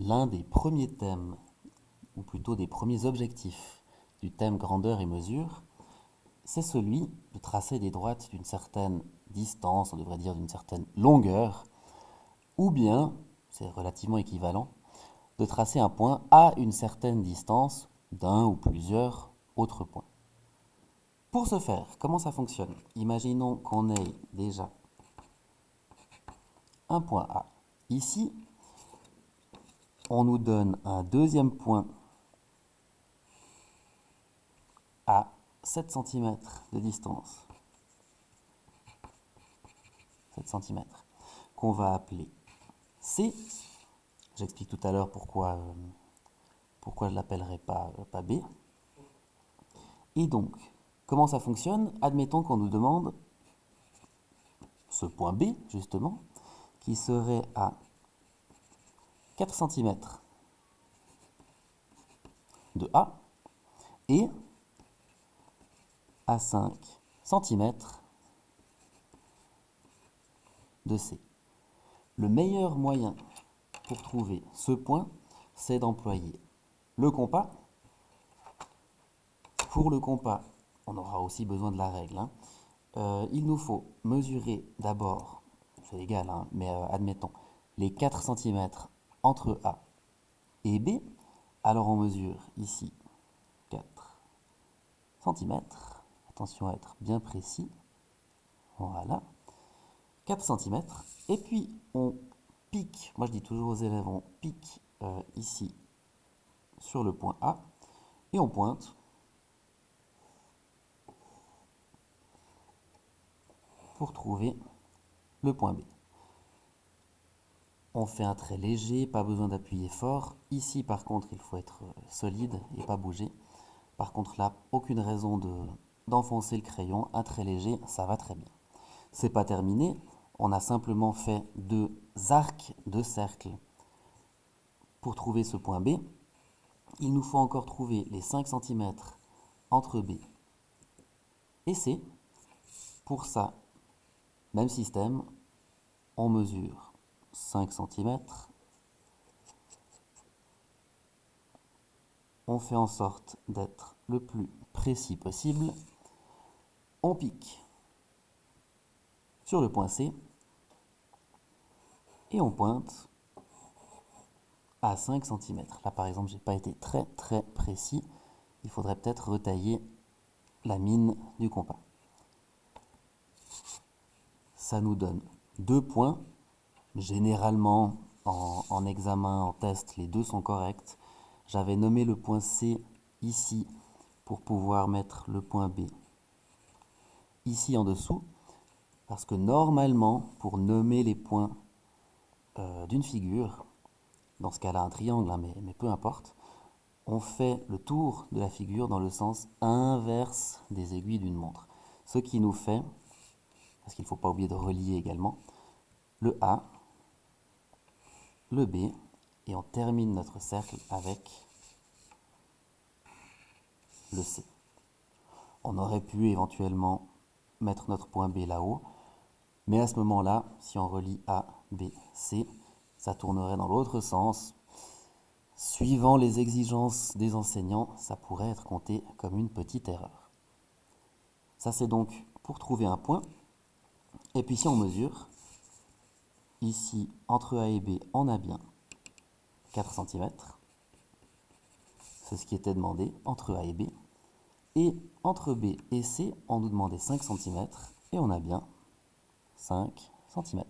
L'un des premiers thèmes, ou plutôt des premiers objectifs du thème grandeur et mesure, c'est celui de tracer des droites d'une certaine distance, on devrait dire d'une certaine longueur, ou bien, c'est relativement équivalent, de tracer un point à une certaine distance d'un ou plusieurs autres points. Pour ce faire, comment ça fonctionne? Imaginons qu'on ait déjà un point A. Ici, on nous donne un deuxième point à 7 cm de distance, 7 cm, qu'on va appeler C. J'explique tout à l'heure pourquoi je ne l'appellerai pas B. Et donc, comment ça fonctionne? Admettons qu'on nous demande ce point B, justement, qui serait à 4 cm de A et à 5 cm de C. Le meilleur moyen pour trouver ce point, c'est d'employer le compas. Pour le compas, on aura aussi besoin de la règle. Il nous faut mesurer d'abord, c'est égal, mais admettons, les 4 cm entre A et B. Alors on mesure ici 4 cm. Attention à être bien précis. Voilà. 4 cm. Et puis on pique, moi je dis toujours aux élèves, on pique ici sur le point A et on pointe pour trouver le point B. On fait un trait léger, pas besoin d'appuyer fort. Ici, par contre, il faut être solide et pas bouger. Par contre, là, aucune raison d'enfoncer le crayon. Un trait léger, ça va très bien. C'est pas terminé. On a simplement fait deux arcs de cercle. Pour trouver ce point B, il nous faut encore trouver les 5 cm entre B et C. Pour ça, même système, on mesure 5 cm. On fait en sorte d'être le plus précis possible. On pique sur le point C et on pointe à 5 cm. Là, par exemple, je n'ai pas été très précis. Il faudrait peut-être retailler la mine du compas. Ça nous donne 2 points. Généralement, en examen, en test, les deux sont corrects. J'avais nommé le point C ici pour pouvoir mettre le point B ici en dessous. Parce que normalement, pour nommer les points d'une figure, dans ce cas-là un triangle, mais peu importe, on fait le tour de la figure dans le sens inverse des aiguilles d'une montre. Ce qui nous fait, parce qu'il ne faut pas oublier de relier également, le A, le B, et on termine notre cercle avec le C. On aurait pu éventuellement mettre notre point B là-haut, mais à ce moment-là, si on relie A, B, C, ça tournerait dans l'autre sens. Suivant les exigences des enseignants, ça pourrait être compté comme une petite erreur. Ça, c'est donc pour trouver un point. Et puis si on mesure, ici, entre A et B, on a bien 4 cm. C'est ce qui était demandé entre A et B. Et entre B et C, on nous demandait 5 cm. Et on a bien 5 cm.